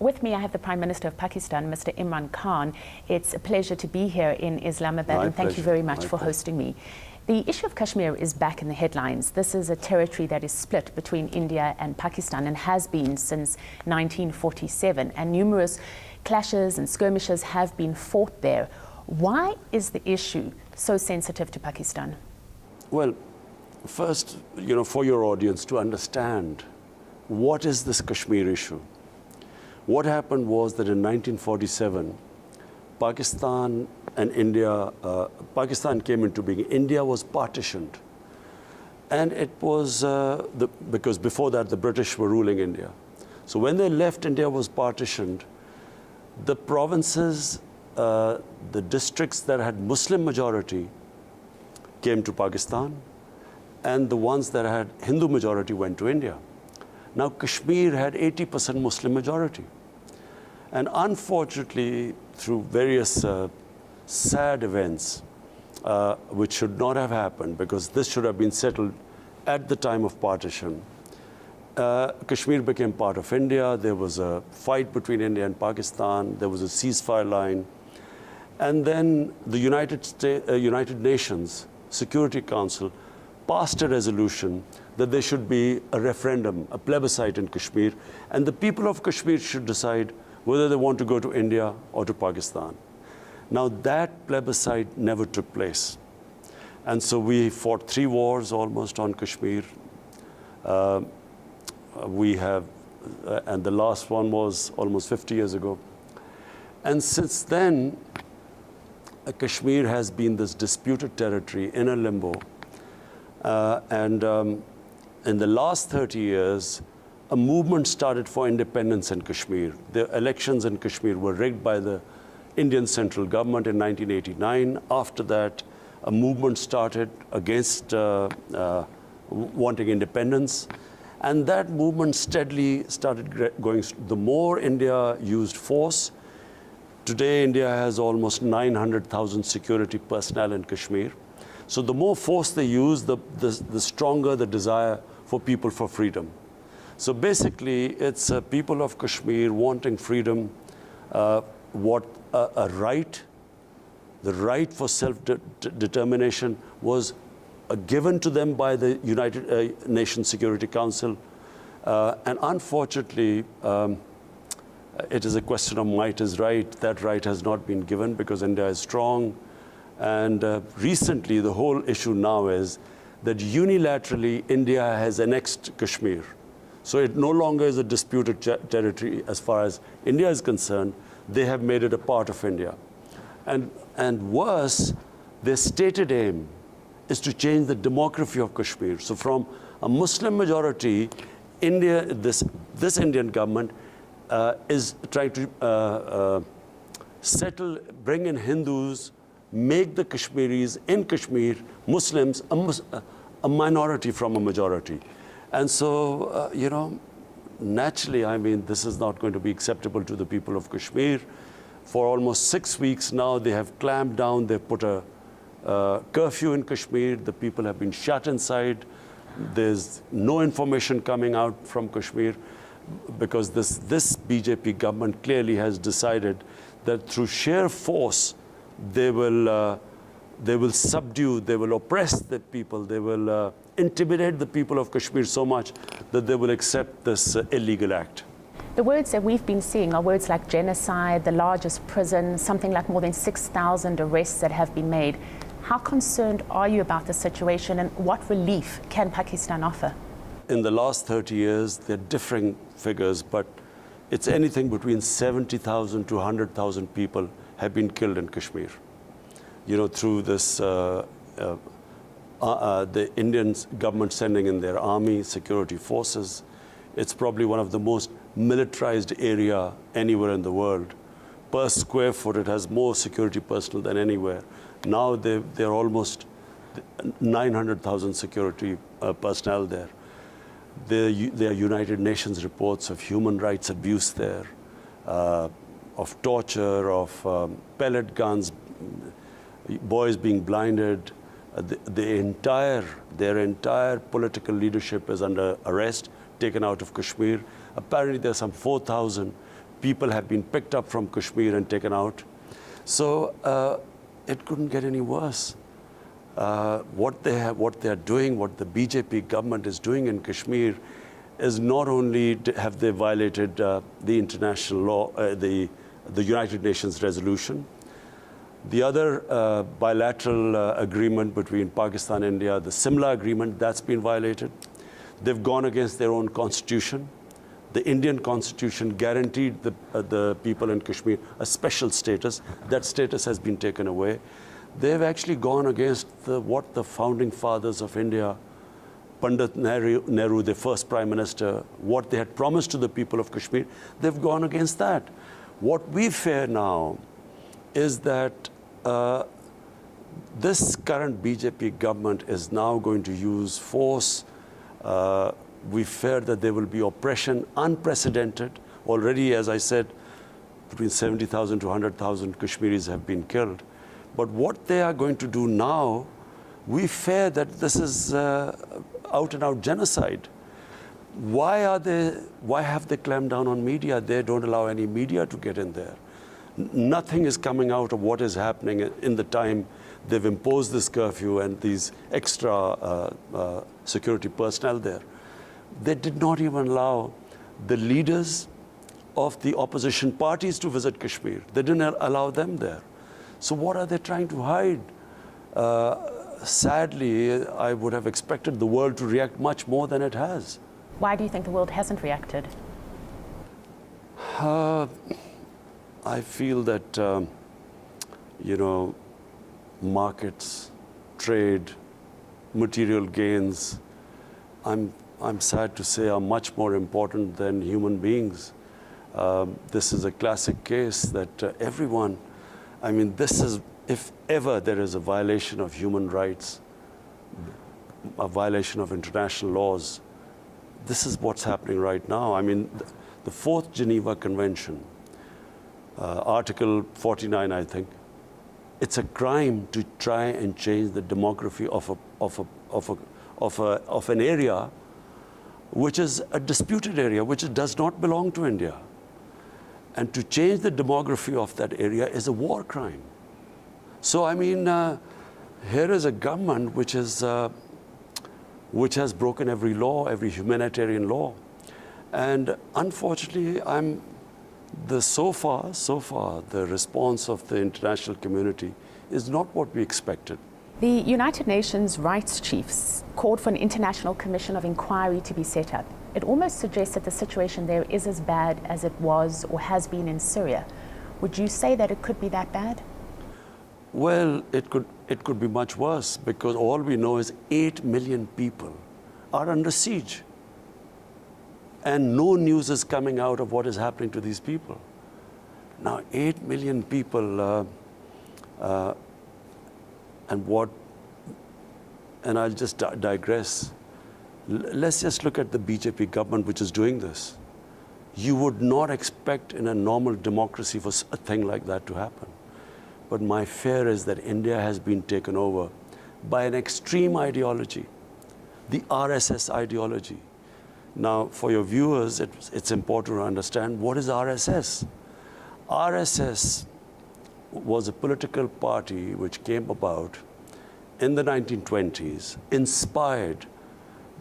With me, I have the Prime Minister of Pakistan, Mr. Imran Khan. It's a pleasure to be here in Islamabad, and thank you very much for hosting me. The issue of Kashmir is back in the headlines. This is a territory that is split between India and Pakistan and has been since 1947, and numerous clashes and skirmishes have been fought there. Why is the issue so sensitive to Pakistan? Well, first, for your audience to understand what is this Kashmir issue. What happened was that in 1947, Pakistan and India, Pakistan came into being. India was partitioned. And it was, because before that, the British were ruling India. So when they left, India was partitioned. The provinces, the districts that had Muslim majority came to Pakistan, and the ones that had Hindu majority went to India. Now, Kashmir had 80% Muslim majority. And unfortunately, through various sad events, which should not have happened, because this should have been settled at the time of partition, Kashmir became part of India. There was a fight between India and Pakistan. There was a ceasefire line. And then the United Nations Security Council passed a resolution that there should be a referendum, a plebiscite in Kashmir, and the people of Kashmir should decide whether they want to go to India or to Pakistan. Now, that plebiscite never took place. And so we fought 3 wars almost on Kashmir. And the last one was almost 50 years ago. And since then, Kashmir has been this disputed territory in a limbo. In the last 30 years, a movement started for independence in Kashmir. The elections in Kashmir were rigged by the Indian central government in 1989. After that, a movement started against wanting independence. And that movement steadily started going. The more India used force, today India has almost 900,000 security personnel in Kashmir. So the more force they use, the stronger the desire for people for freedom. So basically, it's people of Kashmir wanting freedom, the right for self-determination was given to them by the United Nations Security Council. And unfortunately, it is a question of might is right. That right has not been given because India is strong. And recently, the whole issue now is that unilaterally, India has annexed Kashmir. So it no longer is a disputed territory as far as India is concerned. They have made it a part of India. And worse, their stated aim is to change the demography of Kashmir. So from a Muslim majority, India, this Indian government is trying to bring in Hindus, make the Kashmiris in Kashmir, Muslims, a minority from a majority. And so, naturally, I mean, this is not going to be acceptable to the people of Kashmir. For almost 6 weeks now, they have clamped down. They've put a curfew in Kashmir. The people have been shut inside. There's no information coming out from Kashmir because this BJP government clearly has decided that through sheer force, they will subdue, they will oppress the people, they will intimidate the people of Kashmir so much that they will accept this illegal act. The words that we've been seeing are words like genocide, the largest prison, something like more than 6,000 arrests that have been made. How concerned are you about the situation, and what relief can Pakistan offer? In the last 30 years, there are differing figures, but it's anything between 70,000 to 100,000 people have been killed in Kashmir. Through this, the Indian government sending in their army, security forces. It's probably one of the most militarized area anywhere in the world. Per square foot, it has more security personnel than anywhere. Now they're almost 900,000 security personnel there. There are United Nations reports of human rights abuse there, of torture, of pellet guns, boys being blinded. Their entire political leadership is under arrest, taken out of Kashmir. Apparently, there are some 4,000 people have been picked up from Kashmir and taken out. So it couldn't get any worse. What they are doing, what the BJP government is doing in Kashmir, is not only have they violated the international law, the United Nations resolution. The other bilateral agreement between Pakistan and India, the Simla agreement, that's been violated. They've gone against their own constitution. The Indian constitution guaranteed the people in Kashmir a special status. That status has been taken away. They've actually gone against what the founding fathers of India, Pandit Nehru, the first prime minister, what they had promised to the people of Kashmir, they've gone against that. What we fear now is that this current BJP government is now going to use force. We fear that there will be oppression unprecedented. Already, as I said, between 70,000 to 100,000 Kashmiris have been killed. But what they are going to do now, we fear that this is out-and-out genocide. Why have they clamped down on media? They don't allow any media to get in there. Nothing is coming out of what is happening in the time they've imposed this curfew and these extra security personnel there. They did not even allow the leaders of the opposition parties to visit Kashmir. They didn't allow them there. So what are they trying to hide? Sadly, I would have expected the world to react much more than it has. Why do you think the world hasn't reacted? I feel that, markets, trade, material gains, I'm sad to say, are much more important than human beings. This is a classic case that everyone, this is, if ever there is a violation of human rights, a violation of international laws, this is what's happening right now. The Fourth Geneva Convention, Article 49, I think, it's a crime to try and change the demography of an area which is a disputed area, which does not belong to India. And to change the demography of that area is a war crime. So, here is a government which has broken every law, every humanitarian law. And unfortunately, so far, the response of the international community is not what we expected. The United Nations rights chiefs called for an international commission of inquiry to be set up. It almost suggests that the situation there is as bad as it was or has been in Syria. Would you say that it could be that bad? Well, it could be much worse, because all we know is 8 million people are under siege. And no news is coming out of what is happening to these people. Now, 8 million people, and I'll just digress. Let's just look at the BJP government which is doing this. You would not expect in a normal democracy for a thing like that to happen. But my fear is that India has been taken over by an extreme ideology, the RSS ideology. Now, for your viewers, it's important to understand what is RSS. RSS was a political party which came about in the 1920s, inspired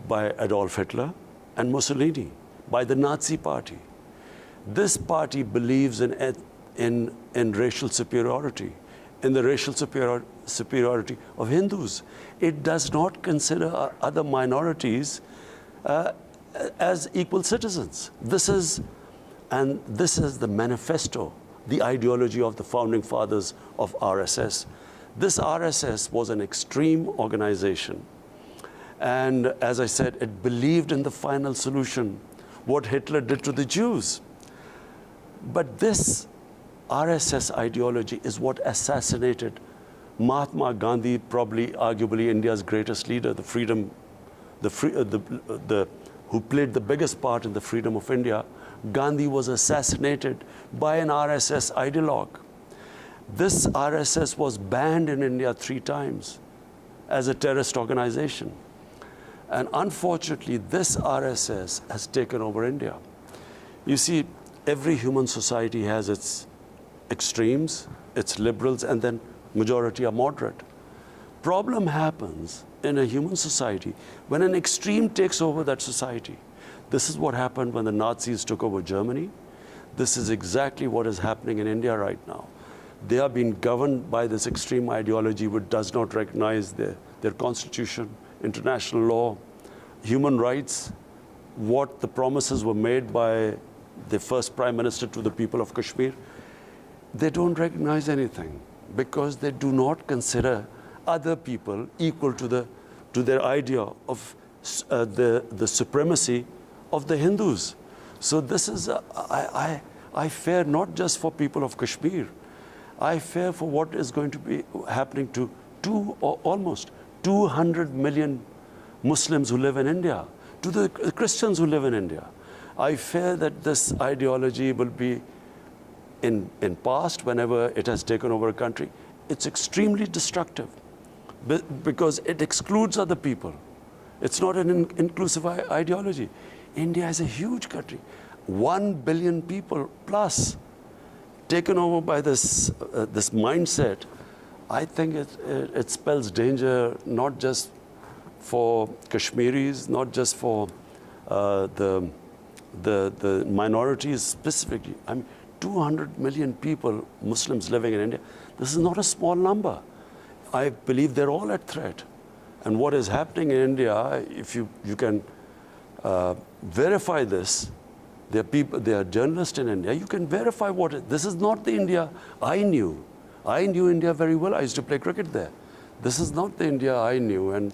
by Adolf Hitler and Mussolini, by the Nazi Party. This party believes in racial superiority, in the racial superiority of Hindus. It does not consider other minorities as equal citizens. This is the manifesto, the ideology of the founding fathers of RSS. This RSS was an extreme organization. And as I said, it believed in the final solution, what Hitler did to the Jews. But this RSS ideology is what assassinated Mahatma Gandhi, probably arguably India's greatest leader, who played the biggest part in the freedom of India. Gandhi was assassinated by an RSS ideologue. This RSS was banned in India 3 times as a terrorist organization. And unfortunately, this RSS has taken over India. You see, every human society has its extremes, its liberals, and then majority are moderate. Problem happens in a human society when an extreme takes over that society. This is what happened when the Nazis took over Germany. This is exactly what is happening in India right now. They are being governed by this extreme ideology which does not recognize their constitution, international law, human rights, what the promises were made by the first Prime Minister to the people of Kashmir. They don't recognize anything because they do not consider other people equal to their idea of the supremacy of the Hindus. So this is, I fear not just for people of Kashmir, I fear for what is going to be happening to almost 200 million Muslims who live in India, to the Christians who live in India. I fear that this ideology will be in past, whenever it has taken over a country, it's extremely destructive because it excludes other people. It's not an inclusive ideology. India is a huge country, 1 billion people plus, taken over by this mindset. I think it spells danger not just for Kashmiris, not just for the minorities specifically. I mean, 200 million people, Muslims living in India. This is not a small number. I believe they're all at threat. And what is happening in India, if you can verify this, there are journalists in India, you can verify this is not the India I knew. I knew India very well. I used to play cricket there. This is not the India I knew, and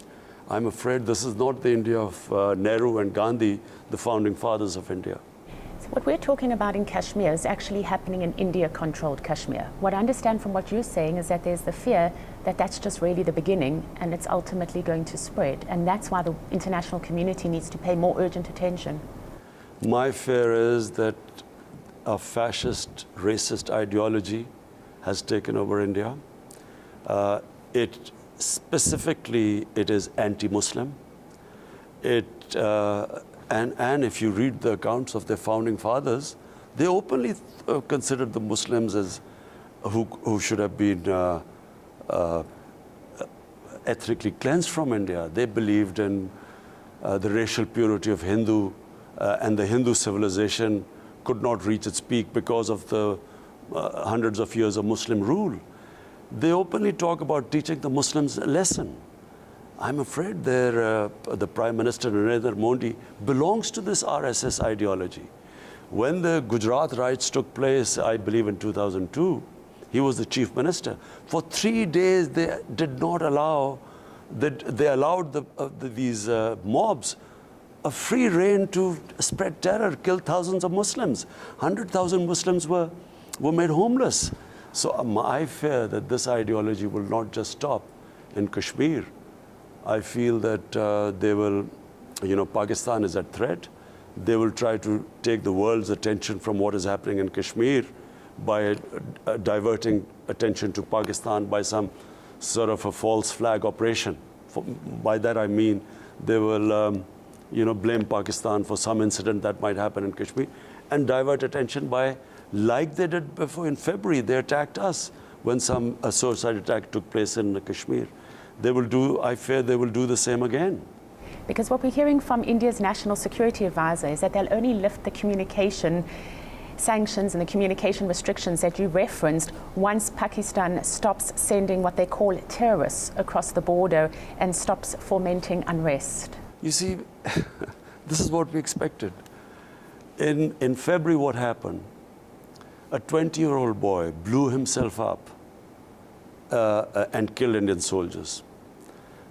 I'm afraid this is not the India of Nehru and Gandhi, the founding fathers of India. So what we're talking about in Kashmir is actually happening in India-controlled Kashmir. What I understand from what you're saying is that there's the fear that that's just really the beginning and it's ultimately going to spread. And that's why the international community needs to pay more urgent attention. My fear is that a fascist, racist ideology has taken over India. Specifically, it is anti-Muslim. And if you read the accounts of their founding fathers, they openly considered the Muslims as who should have been ethnically cleansed from India. They believed in the racial purity of Hindu, and the Hindu civilization could not reach its peak because of the hundreds of years of Muslim rule. They openly talk about teaching the Muslims a lesson. I'm afraid the Prime Minister, Narendra Modi, belongs to this RSS ideology. When the Gujarat riots took place, I believe in 2002, he was the Chief Minister. For 3 days, they did not allow, they allowed these mobs a free rein to spread terror, kill thousands of Muslims. 100,000 Muslims were made homeless. So I fear that this ideology will not just stop in Kashmir. I feel that they will, Pakistan is at threat. They will try to take the world's attention from what is happening in Kashmir by diverting attention to Pakistan by some sort of a false flag operation. By that I mean they will blame Pakistan for some incident that might happen in Kashmir and divert attention by, like they did before in February, they attacked us when a suicide attack took place in Kashmir. I fear they will do the same again. Because what we're hearing from India's National Security Advisor is that they'll only lift the communication sanctions and the communication restrictions that you referenced once Pakistan stops sending what they call terrorists across the border and stops fomenting unrest. You see, this is what we expected. In February, what happened? A 20-year-old boy blew himself up and killed Indian soldiers.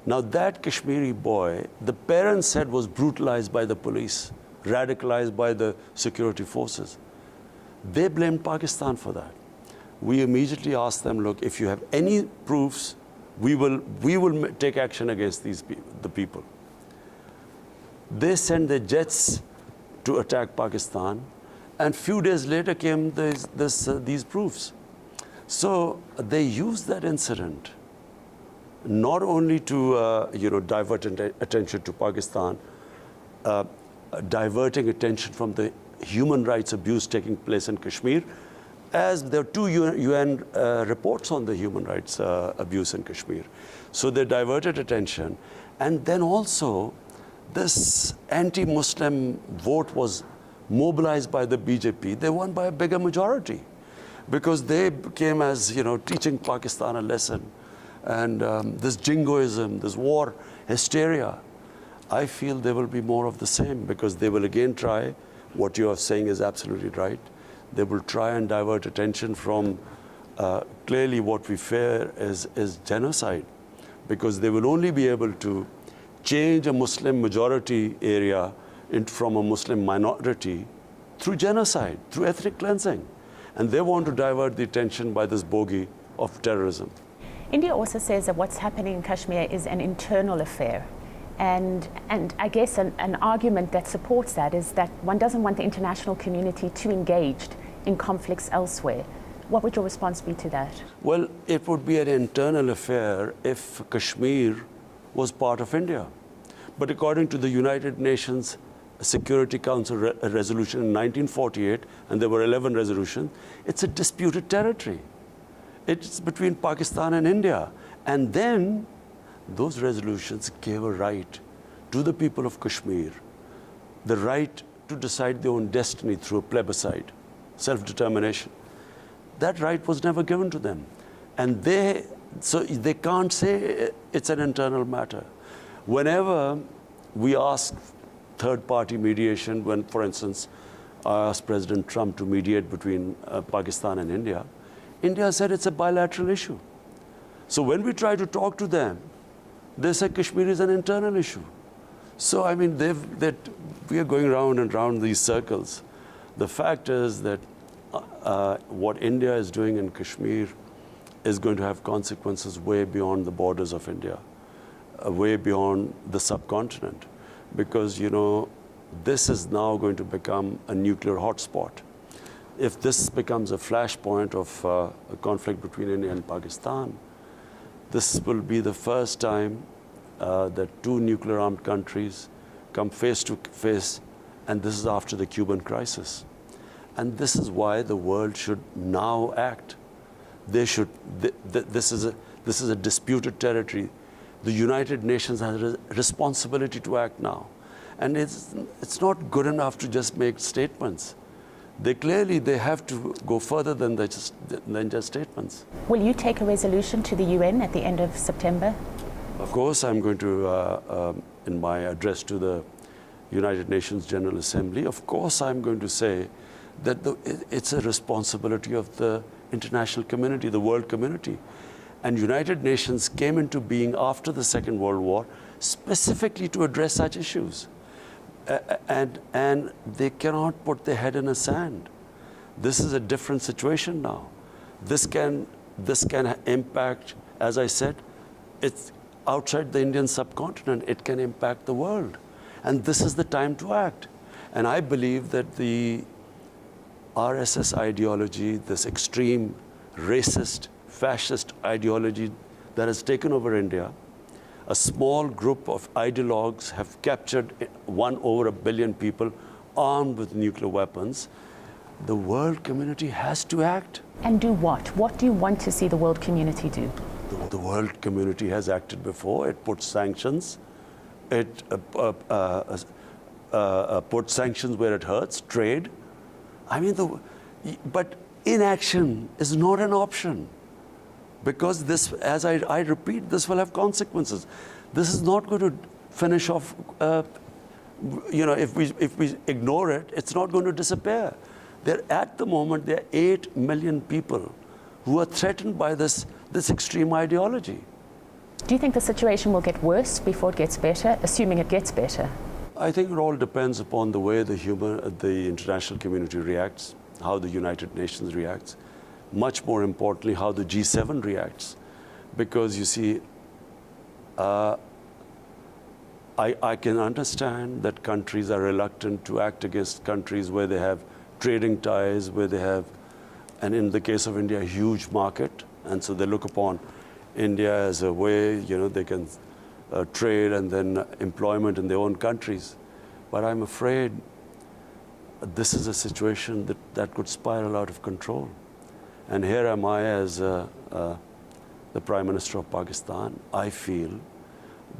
Now that Kashmiri boy, the parents said was brutalized by the police, radicalized by the security forces. They blamed Pakistan for that. We immediately asked them, look, if you have any proofs, we will take action against the people. They sent their jets to attack Pakistan, and few days later came these proofs. So they used that incident not only to divert attention to Pakistan, diverting attention from the human rights abuse taking place in Kashmir, as there are two UN reports on the human rights abuse in Kashmir. So they diverted attention. And then also, this anti-Muslim vote was mobilized by the BJP. They won by a bigger majority because they came as, teaching Pakistan a lesson. And this jingoism, this war hysteria, I feel there will be more of the same because they will again try, what you are saying is absolutely right, they will try and divert attention from clearly what we fear is genocide, because they will only be able to change a Muslim majority area from a Muslim minority through genocide, through ethnic cleansing. And they want to divert the attention by this bogey of terrorism. India also says that what's happening in Kashmir is an internal affair. And I guess an argument that supports that is that one doesn't want the international community too engaged in conflicts elsewhere. What would your response be to that? Well, it would be an internal affair if Kashmir was part of India. But according to the United Nations Security Council resolution in 1948, and there were 11 resolutions, it's a disputed territory. It's between Pakistan and India. And then those resolutions gave a right to the people of Kashmir, the right to decide their own destiny through a plebiscite, self-determination. That right was never given to them. And so they can't say it's an internal matter. Whenever we ask third-party mediation, when, for instance, I asked President Trump to mediate between Pakistan and India, India said it's a bilateral issue. So when we try to talk to them, they say Kashmir is an internal issue. So, I mean, we are going round and round these circles. The fact is that what India is doing in Kashmir is going to have consequences way beyond the borders of India, way beyond the subcontinent. Because, this is now going to become a nuclear hotspot. If this becomes a flashpoint of a conflict between India and Pakistan, this will be the first time that two nuclear-armed countries come face to face, and this is after the Cuban crisis. And this is why the world should now act. This is a disputed territory. The United Nations has a responsibility to act now. And it's not good enough to just make statements. They have to go further than just statements. Will you take a resolution to the UN at the end of September? Of course, I'm going to, in my address to the United Nations General Assembly, of course I'm going to say that it's a responsibility of the international community, the world community. And United Nations came into being after the Second World War specifically to address such issues. And they cannot put their head in the sand. This is a different situation now. This can impact, as I said, it's outside the Indian subcontinent. It can impact the world. And this is the time to act. And I believe that the RSS ideology, this extreme racist, fascist ideology that has taken over India, a small group of ideologues have captured over 1 billion people armed with nuclear weapons. The world community has to act. And do what? What do you want to see the world community do? The world community has acted before. It put sanctions. It put sanctions where it hurts, trade. I mean, but inaction is not an option. Because this, as I repeat, this will have consequences. This is not going to finish off, if we ignore it, it's not going to disappear. At the moment, there are 8 million people who are threatened by this extreme ideology. Do you think the situation will get worse before it gets better, assuming it gets better? I think it all depends upon the way the international community reacts, how the United Nations reacts. Much more importantly, how the G7 reacts. Because you see, I can understand that countries are reluctant to act against countries where they have trading ties, where they have, and in the case of India, a huge market. And so they look upon India as a way, they can trade and then employment in their own countries. But I'm afraid this is a situation that could spiral out of control. And here am I as the Prime Minister of Pakistan. I feel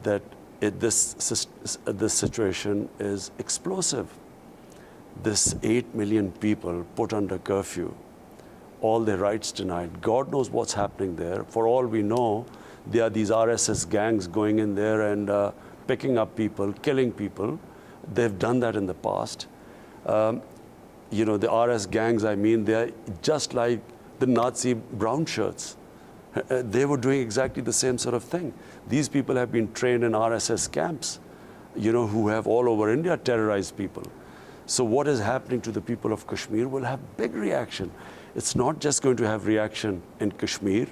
that this situation is explosive. This 8 million people put under curfew, all their rights denied. God knows what's happening there. For all we know, there are these RSS gangs going in there and picking up people, killing people. They've done that in the past. You know, the RS gangs, I mean, they're just like the Nazi brown shirts. They were doing exactly the same sort of thing. These people have been trained in RSS camps, you know, who have all over India terrorized people. So what is happening to the people of Kashmir will have big reaction. It's not just going to have reaction in Kashmir.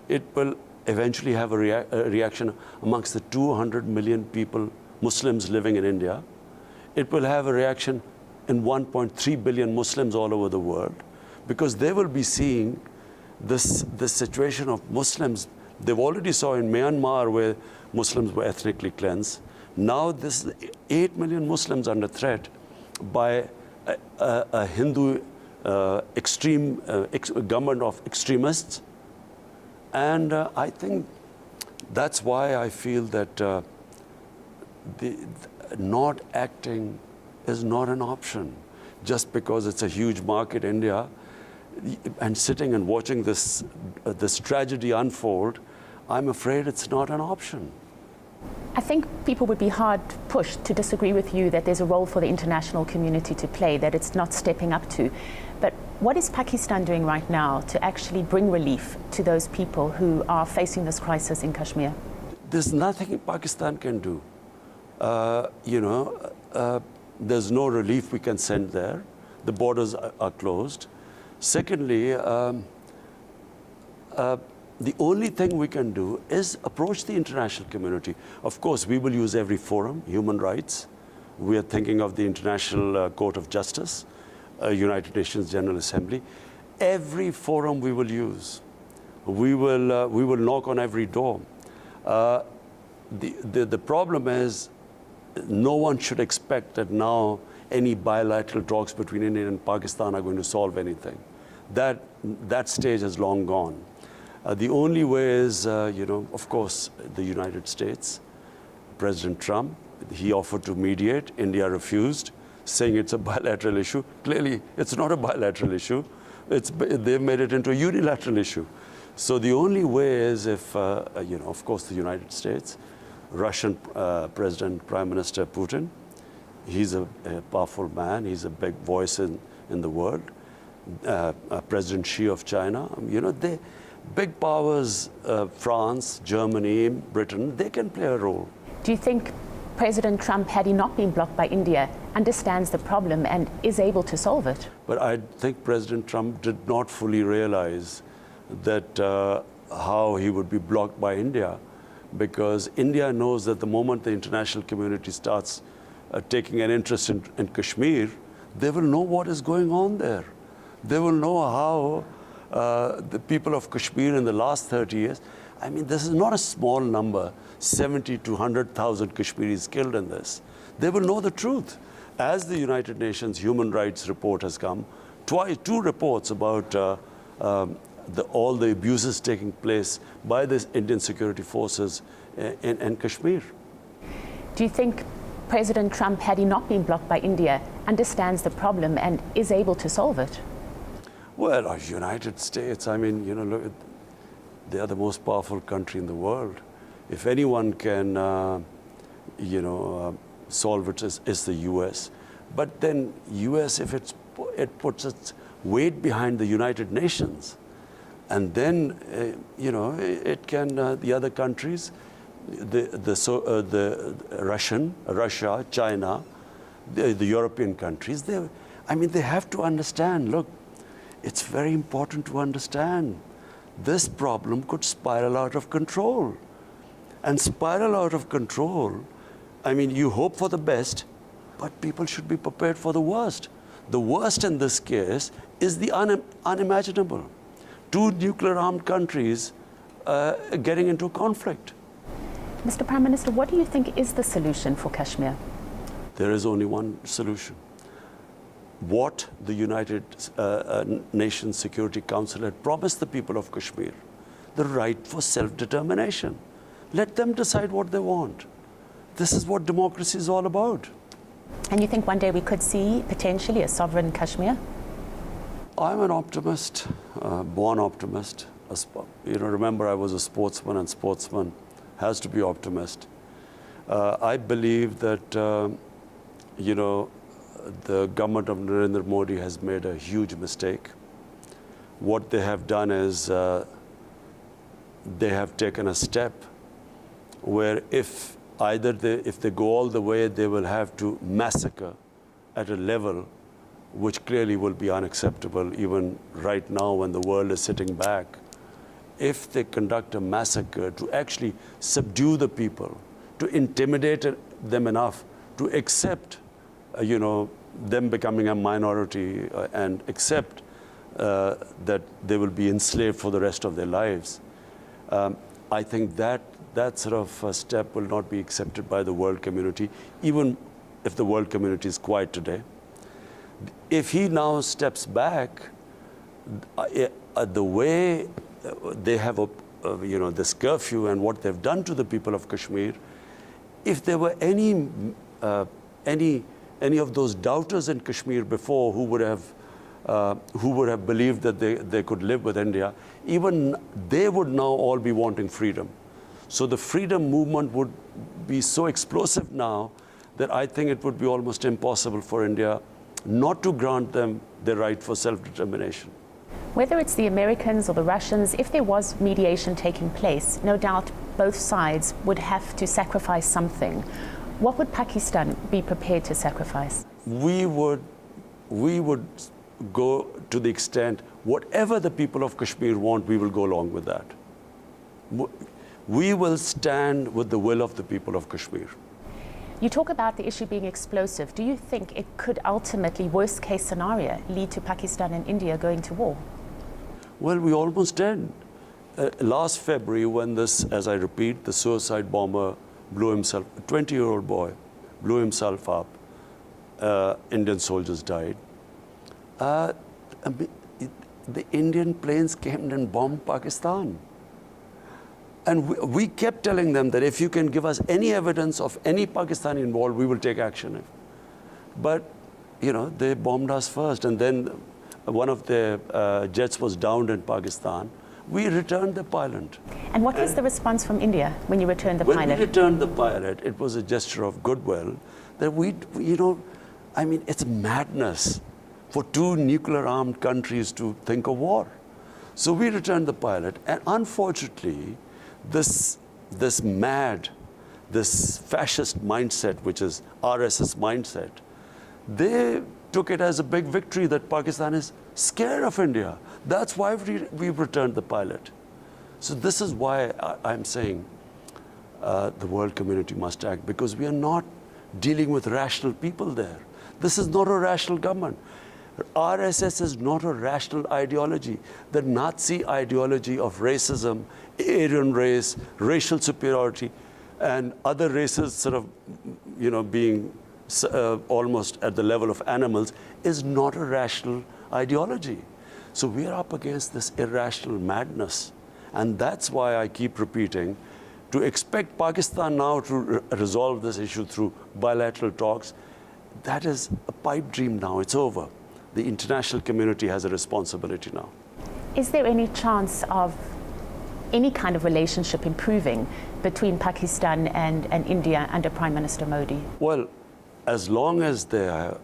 It will eventually have a reaction amongst the 200 million people, Muslims living in India. It will have a reaction in 1.3 billion Muslims all over the world, because they will be seeing this situation of Muslims. They've already saw in Myanmar where Muslims were ethnically cleansed. Now this 8 million Muslims under threat by a Hindu extreme government of extremists. And I think that's why I feel that not acting is not an option. Just because it's a huge market, India, and sitting and watching this tragedy unfold, I'm afraid it's not an option. I think people would be hard pushed to disagree with you that there's a role for the international community to play, that it's not stepping up to. But what is Pakistan doing right now to actually bring relief to those people who are facing this crisis in Kashmir? There's nothing Pakistan can do. There's no relief we can send there. The borders are closed. Secondly, the only thing we can do is approach the international community. Of course, we will use every forum, human rights. We are thinking of the International Court of Justice, United Nations General Assembly. Every forum we will use. We will knock on every door. The problem is, no one should expect that now any bilateral talks between India and Pakistan are going to solve anything. That stage has long gone. The only way is, of course, the United States, President Trump, he offered to mediate. India refused, saying it's a bilateral issue. Clearly, it's not a bilateral issue. They've made it into a unilateral issue. So the only way is if, of course, the United States, Russian President, Prime Minister Putin, he's a powerful man. He's a big voice in the world. President Xi of China, they big powers, France, Germany, Britain, they can play a role. Do you think President Trump, had he not been blocked by India, understands the problem and is able to solve it? But I think President Trump did not fully realize that how he would be blocked by India, because India knows that the moment the international community starts taking an interest in Kashmir, they will know what is going on there. They will know how the people of Kashmir in the last 30 years, I mean, this is not a small number, 70 to 100,000 Kashmiris killed in this. They will know the truth. As the United Nations Human Rights Report has come, two reports about all the abuses taking place by the Indian security forces in Kashmir. Do you think President Trump, had he not been blocked by India, understands the problem and is able to solve it? Well, our United States, I mean, look, they are the most powerful country in the world. If anyone can, solve it, is the U.S. But then U.S., if it puts its weight behind the United Nations, and then, it can, the other countries, Russia, China, the European countries, they have to understand, look, it's very important to understand this problem could spiral out of control. And spiral out of control, I mean, you hope for the best, but people should be prepared for the worst. The worst in this case is the unimaginable. Two nuclear-armed countries getting into conflict. Mr. Prime Minister, what do you think is the solution for Kashmir? There is only one solution. what the United Nations Security Council had promised the people of Kashmir, the right for self-determination. Let them decide what they want. This is what democracy is all about. And you think one day we could see potentially a sovereign Kashmir? I'm an optimist, born optimist. Remember, I was a sportsman, and sportsman has to be optimist. I believe that, the government of Narendra Modi has made a huge mistake. What they have done is they have taken a step where if they go all the way, they will have to massacre at a level which clearly will be unacceptable even right now when the world is sitting back. If they conduct a massacre to actually subdue the people, to intimidate them enough to accept, them becoming a minority and accept that they will be enslaved for the rest of their lives, I think that sort of step will not be accepted by the world community, even if the world community is quiet today. If he now steps back, the way they have, this curfew and what they've done to the people of Kashmir, if there were any of those doubters in Kashmir before who would have believed that they could live with India, even they would now all be wanting freedom. So the freedom movement would be so explosive now that I think it would be almost impossible for India not to grant them the right for self-determination. Whether it's the Americans or the Russians, if there was mediation taking place, no doubt both sides would have to sacrifice something. What would Pakistan be prepared to sacrifice? We would go to the extent, whatever the people of Kashmir want, we will go along with that. We will stand with the will of the people of Kashmir. You talk about the issue being explosive. Do you think it could ultimately, worst case scenario, lead to Pakistan and India going to war? Well, we almost did. Last February, when this, as I repeat, the suicide bomber blew himself, a 20-year-old boy blew himself up, Indian soldiers died. The Indian planes came and bombed Pakistan. And we kept telling them that if you can give us any evidence of any Pakistani involved, we will take action. But, they bombed us first. And then one of their jets was downed in Pakistan. We returned the pilot. And what was the response from India when you returned the pilot? When we returned the pilot, it was a gesture of goodwill that it's madness for two nuclear-armed countries to think of war. So we returned the pilot. And unfortunately, this fascist mindset, which is RSS mindset, they took it as a big victory that Pakistan is scared of India. That's why we returned the pilot. So this is why I'm saying the world community must act, because we are not dealing with rational people there. This is not a rational government. RSS is not a rational ideology. The Nazi ideology of racism, Aryan race, racial superiority, and other races sort of, being almost at the level of animals is not a rational ideology. So we are up against this irrational madness. And that's why I keep repeating, to expect Pakistan now to resolve this issue through bilateral talks, that is a pipe dream now. It's over. The international community has a responsibility now. Is there any chance of any kind of relationship improving between Pakistan and India under Prime Minister Modi? Well, as long as they are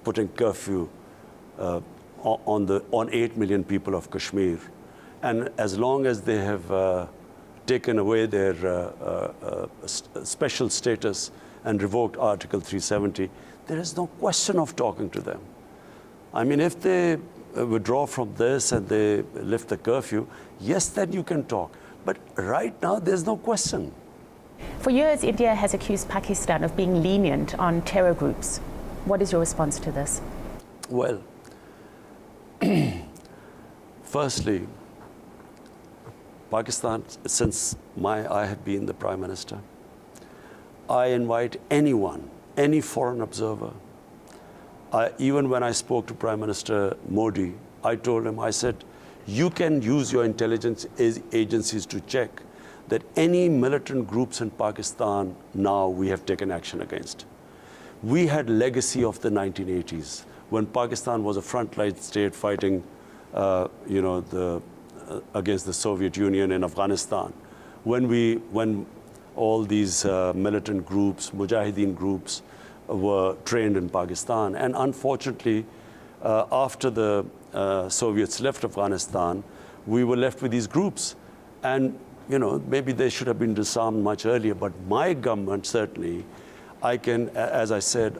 putting curfew on 8 million people of Kashmir, and as long as they have taken away their special status and revoked Article 370, there is no question of talking to them. I mean, if they withdraw from this and they lift the curfew, yes, then you can talk. But right now, there's no question. For years, India has accused Pakistan of being lenient on terror groups. What is your response to this? Well, firstly, Pakistan, since I have been the Prime Minister, I invite anyone, any foreign observer, Even when I spoke to Prime Minister Modi, I told him, I said, you can use your intelligence agencies to check that any militant groups in Pakistan now we have taken action against. We had legacy of the 1980s when Pakistan was a frontline state fighting against the Soviet Union in Afghanistan. When all these militant groups, Mujahideen groups, were trained in Pakistan. And unfortunately, after the Soviets left Afghanistan, we were left with these groups. And maybe they should have been disarmed much earlier, but my government certainly, as I said,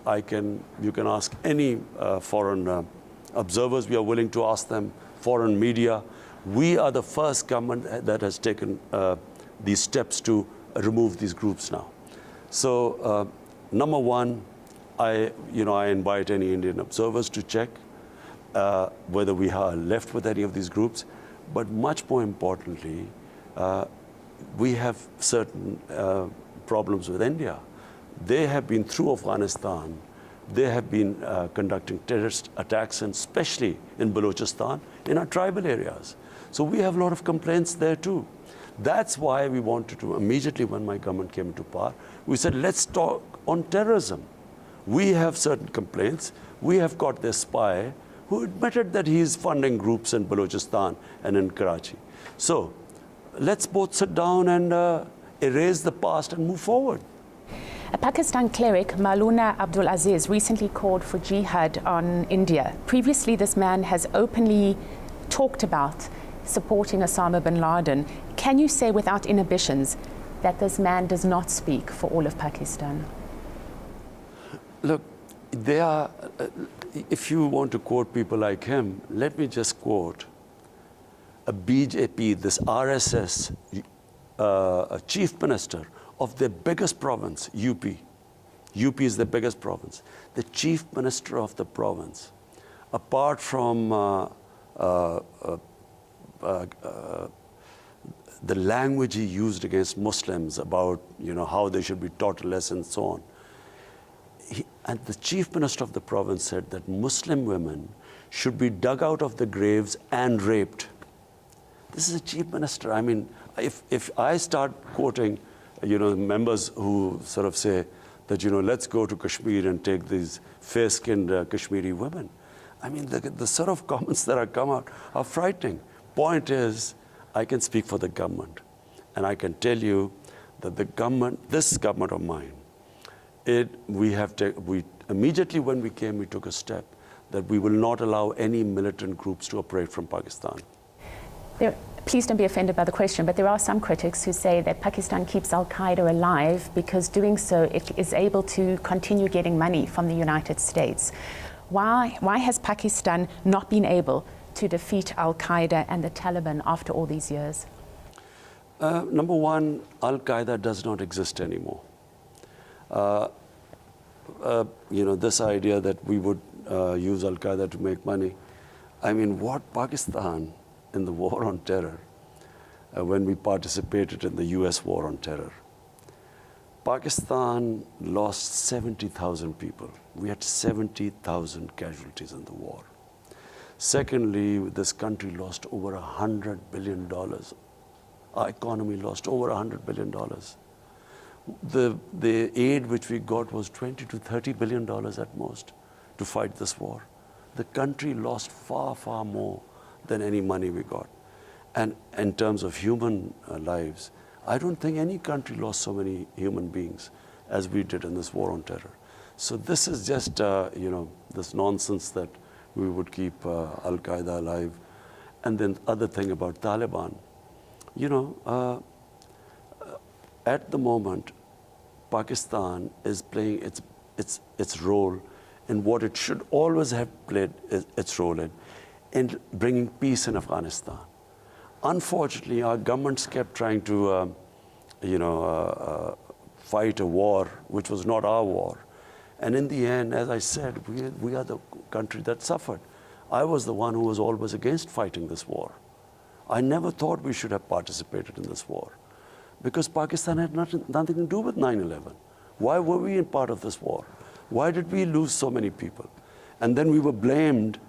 you can ask any foreign observers, we are willing to ask them, foreign media. We are the first government that has taken these steps to remove these groups now. So number one, I invite any Indian observers to check whether we are left with any of these groups. But much more importantly, we have certain problems with India. They have been through Afghanistan. They have been conducting terrorist attacks, and especially in Balochistan, in our tribal areas. So we have a lot of complaints there too. That's why we wanted to, immediately when my government came into power, we said, let's talk on terrorism. We have certain complaints. We have got this spy who admitted that he is funding groups in Balochistan and in Karachi. So let's both sit down and erase the past and move forward. A Pakistan cleric, Maulana Abdul Aziz, recently called for jihad on India. Previously, this man has openly talked about supporting Osama bin Laden. Can you say without inhibitions that this man does not speak for all of Pakistan? Look, if you want to quote people like him, let me just quote a BJP, this RSS a chief minister of the biggest province, UP. UP is the biggest province. The chief minister of the province, apart from the language he used against Muslims about how they should be taught a lesson and so on. And the chief minister of the province said that Muslim women should be dug out of the graves and raped. This is a chief minister. I mean, if I start quoting members who sort of say that let's go to Kashmir and take these fair-skinned Kashmiri women, I mean the sort of comments that are come out are frightening. Point is, I can speak for the government, and I can tell you that the government, this government of mine, we immediately when we came, we took a step that we will not allow any militant groups to operate from Pakistan. Please don't be offended by the question, but there are some critics who say that Pakistan keeps Al-Qaeda alive because doing so it is able to continue getting money from the United States. Why has Pakistan not been able to defeat Al-Qaeda and the Taliban after all these years? Number one, Al-Qaeda does not exist anymore. This idea that we would use Al-Qaeda to make money. I mean, what Pakistan in the war on terror, when we participated in the US war on terror, Pakistan lost 70,000 people. We had 70,000 casualties in the war. Secondly, this country lost over $100 billion. Our economy lost over $100 billion. The aid which we got was $20 to $30 billion at most to fight this war. The country lost far, far more than any money we got. And in terms of human lives, I don't think any country lost so many human beings as we did in this war on terror. So this is just, this nonsense that we would keep Al-Qaeda alive. And then other thing about Taliban, at the moment, Pakistan is playing its role in what it should always have played its role in bringing peace in Afghanistan. Unfortunately, our governments kept trying to, fight a war which was not our war. And in the end, as I said, we are the country that suffered. I was the one who was always against fighting this war. I never thought we should have participated in this war because Pakistan had nothing to do with 9/11. Why were we in part of this war? Why did we lose so many people? And then we were blamed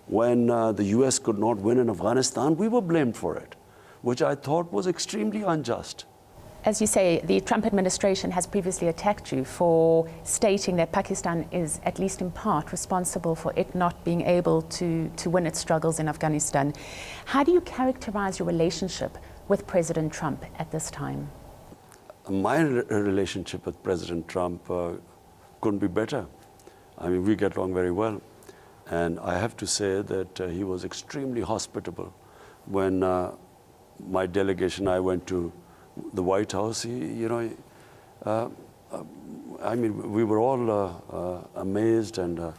when the US could not win in Afghanistan. We were blamed for it, which I thought was extremely unjust. As you say, the Trump administration has previously attacked you for stating that Pakistan is, at least in part, responsible for it not being able to win its struggles in Afghanistan. How do you characterize your relationship with President Trump at this time? My relationship with President Trump couldn't be better. I mean, we get along very well. And I have to say that he was extremely hospitable. When my delegation, I went to the White House, I mean, we were all amazed and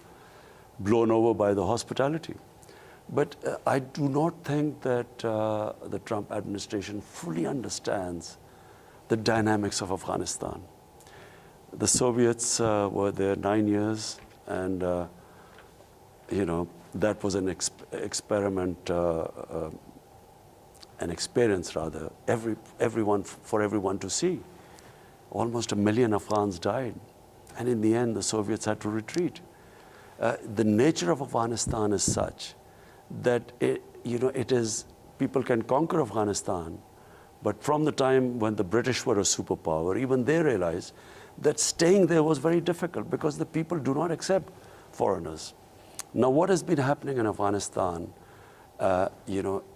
blown over by the hospitality. But I do not think that the Trump administration fully understands the dynamics of Afghanistan. The Soviets were there 9 years, and that was an experiment, an experience rather, for everyone to see. Almost 1 million Afghans died, and in the end the Soviets had to retreat. The nature of Afghanistan is such that people can conquer Afghanistan, but from the time when the British were a superpower, even they realized that staying there was very difficult because the people do not accept foreigners. Now, what has been happening in Afghanistan,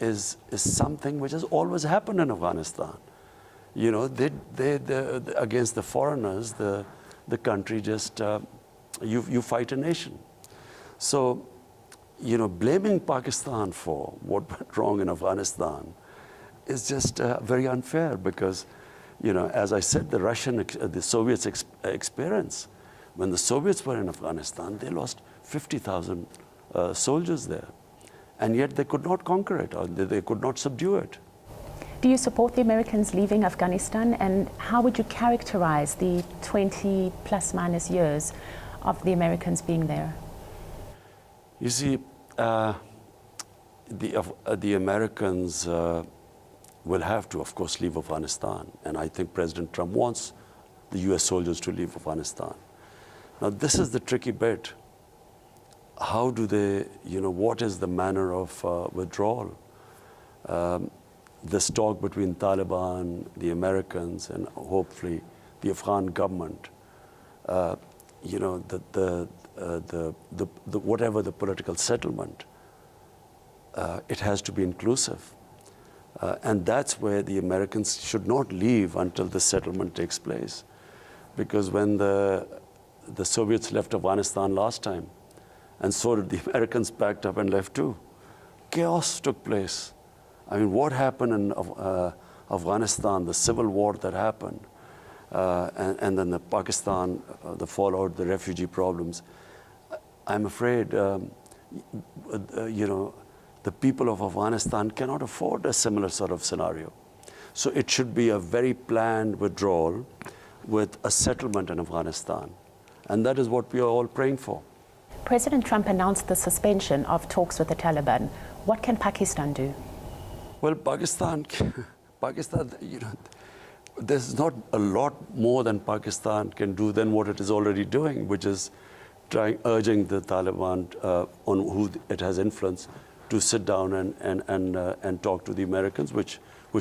is something which has always happened in Afghanistan. Against the foreigners, the country just, you fight a nation. So, blaming Pakistan for what went wrong in Afghanistan is just very unfair because, as I said, the Soviets experience, when the Soviets were in Afghanistan, they lost 50,000 soldiers there. And yet they could not conquer it, or they could not subdue it. Do you support the Americans leaving Afghanistan? And how would you characterize the 20 plus minus years of the Americans being there? You see, the Americans will have to, of course, leave Afghanistan. And I think President Trump wants the US soldiers to leave Afghanistan. Now, this is the tricky bit. How do they, what is the manner of withdrawal? This talk between Taliban, the Americans, and hopefully the Afghan government, whatever the political settlement, it has to be inclusive. And that's where the Americans should not leave until the settlement takes place. Because when the Soviets left Afghanistan last time, and so did the Americans, packed up and left too, chaos took place. I mean, what happened in Afghanistan, the civil war that happened, and then the Pakistan, the fallout, the refugee problems, I'm afraid, the people of Afghanistan cannot afford a similar sort of scenario. So it should be a very planned withdrawal with a settlement in Afghanistan. And that is what we are all praying for. President Trump announced the suspension of talks with the Taliban. What can Pakistan do? Well, Pakistan, there's not a lot more than Pakistan can do than what it is already doing, which is urging the Taliban, on who it has influence, to sit down and talk to the Americans, which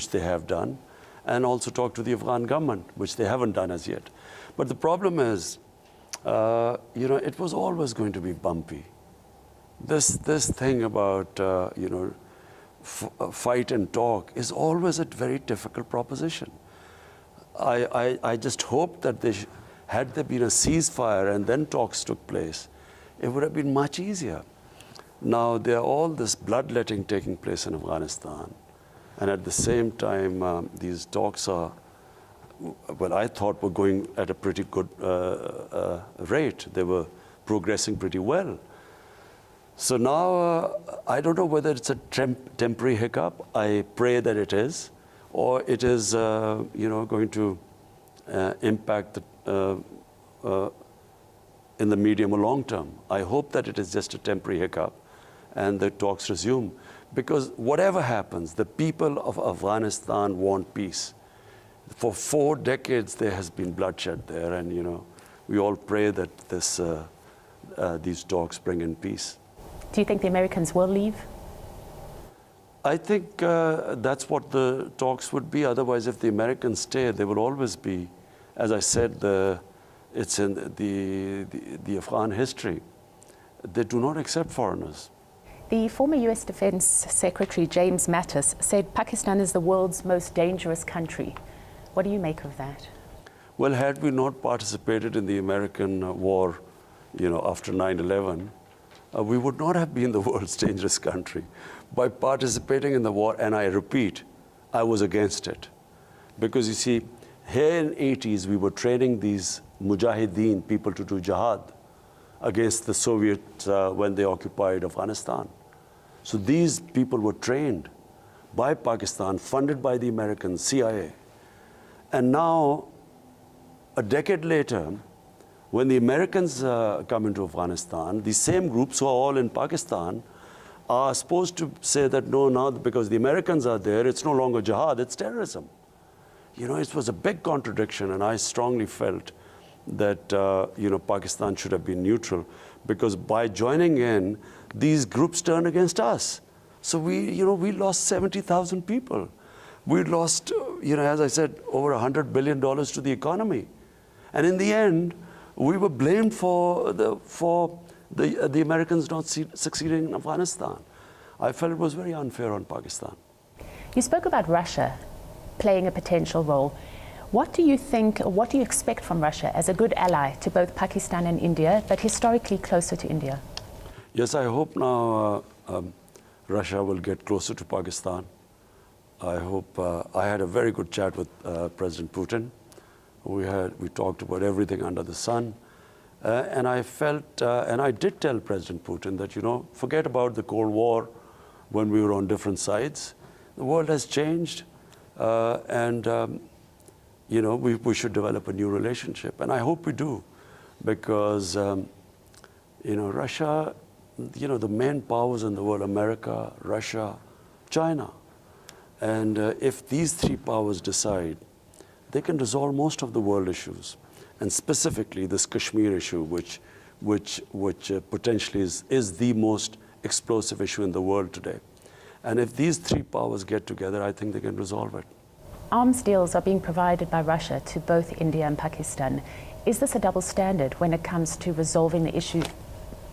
they have done, and also talk to the Afghan government, which they haven't done as yet. But the problem is, it was always going to be bumpy. This thing about, fight and talk is always a very difficult proposition. I just hope that had there been a ceasefire and then talks took place, it would have been much easier. Now, there are all this bloodletting taking place in Afghanistan. And at the same time, these talks are, well, I thought were going at a pretty good rate. They were progressing pretty well. So now, I don't know whether it's a temporary hiccup. I pray that it is, or it is, going to impact in the medium or long term. I hope that it is just a temporary hiccup and the talks resume. Because whatever happens, the people of Afghanistan want peace. For 4 decades, there has been bloodshed there, and we all pray that this these talks bring in peace. Do you think the Americans will leave? I think that's what the talks would be. Otherwise, if the Americans stay, there will always be, as I said, it's in the Afghan history. They do not accept foreigners. The former US Defense Secretary James Mattis said Pakistan is the world's most dangerous country. What do you make of that? Well, had we not participated in the American war, after 9/11, we would not have been the world's dangerous country. By participating in the war, and I repeat, I was against it. Because you see, here in the 80s, we were training these mujahideen, people to do jihad, against the Soviets when they occupied Afghanistan. So these people were trained by Pakistan, funded by the American CIA. And now, a decade later, when the Americans come into Afghanistan, the same groups who are all in Pakistan are supposed to say that no, now because the Americans are there, it's no longer jihad, it's terrorism. It was a big contradiction, and I strongly felt that Pakistan should have been neutral, because by joining in, these groups turned against us. So we lost 70,000 people. We lost, as I said, over $100 billion to the economy. And in the end, we were blamed for the Americans not succeeding in Afghanistan. I felt it was very unfair on Pakistan. You spoke about Russia playing a potential role. What do you think, or what do you expect from Russia as a good ally to both Pakistan and India, but historically closer to India? Yes, I hope now Russia will get closer to Pakistan. I hope, I had a very good chat with President Putin. We talked about everything under the sun. And I felt, and I did tell President Putin that, forget about the Cold War when we were on different sides. The world has changed, we should develop a new relationship. And I hope we do, because, Russia, the main powers in the world, America, Russia, China. And if these three powers decide, they can resolve most of the world issues. And specifically this Kashmir issue, which potentially is the most explosive issue in the world today. And if these three powers get together, I think they can resolve it. Arms deals are being provided by Russia to both India and Pakistan. Is this a double standard when it comes to resolving the issue,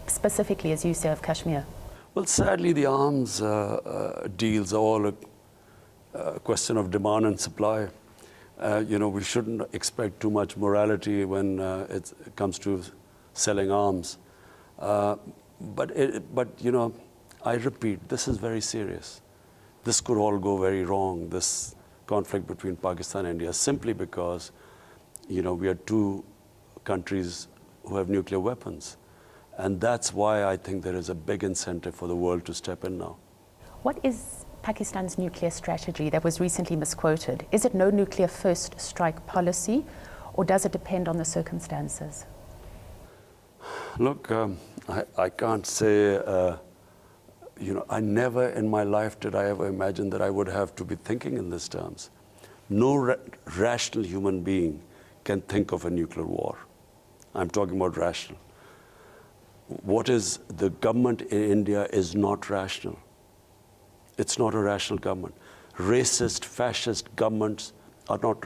specifically, as you say, of Kashmir? Well, sadly, the arms deals are all a question of demand and supply. We shouldn't expect too much morality when it comes to selling arms. But I repeat, this is very serious. This could all go very wrong, this conflict between Pakistan and India, simply because, we are two countries who have nuclear weapons. And that's why I think there is a big incentive for the world to step in now. What is Pakistan's nuclear strategy that was recently misquoted? Is it no nuclear first strike policy, or does it depend on the circumstances? Look, I can't say, I never in my life did I ever imagine that I would have to be thinking in these terms. No rational human being can think of a nuclear war. I'm talking about rational. What is the government in India is not rational. It's not a rational government. Racist, fascist governments are not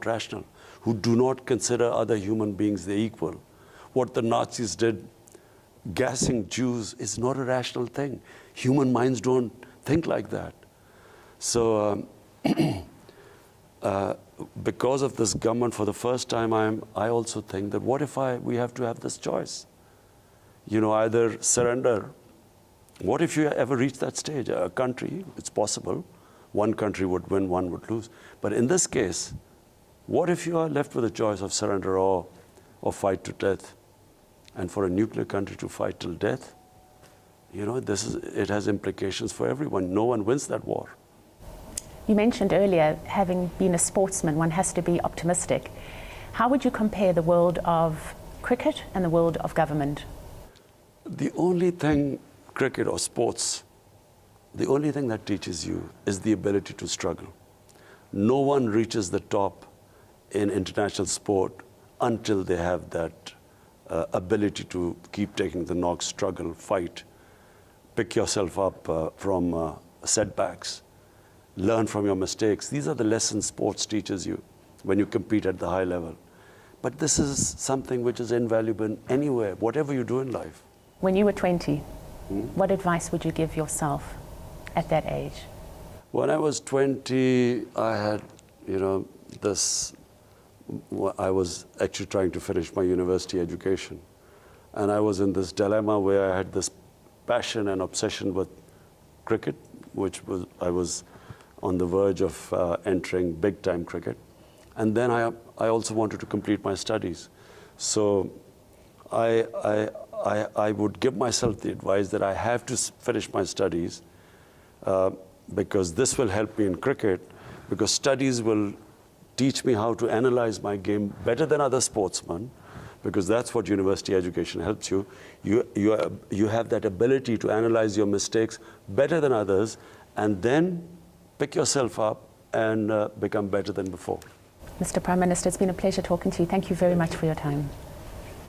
rational, who do not consider other human beings their equal. What the Nazis did, gassing Jews, is not a rational thing. Human minds don't think like that. So because of this government, for the first time, I also think that what if we have to have this choice? Either surrender. What if you ever reach that stage? A country, it's possible, one country would win, one would lose. But in this case, what if you are left with a choice of surrender or fight to death? And for a nuclear country to fight till death, it has implications for everyone. No one wins that war. You mentioned earlier, having been a sportsman, one has to be optimistic. How would you compare the world of cricket and the world of government? The only thing, cricket or sports, the only thing that teaches you is the ability to struggle. No one reaches the top in international sport until they have that ability to keep taking the knocks, struggle, fight, pick yourself up from setbacks, learn from your mistakes. These are the lessons sports teaches you when you compete at the high level. But this is something which is invaluable anywhere, whatever you do in life. When you were 20, what advice would you give yourself at that age? When I was 20, I had, I was actually trying to finish my university education. And I was in this dilemma where I had this passion and obsession with cricket, I was on the verge of entering big-time cricket. And then I also wanted to complete my studies. So I would give myself the advice that I have to finish my studies because this will help me in cricket, because studies will teach me how to analyze my game better than other sportsmen, because that's what university education helps you. You have that ability to analyze your mistakes better than others, and then pick yourself up and become better than before. Mr. Prime Minister, it's been a pleasure talking to you. Thank you very much for your time.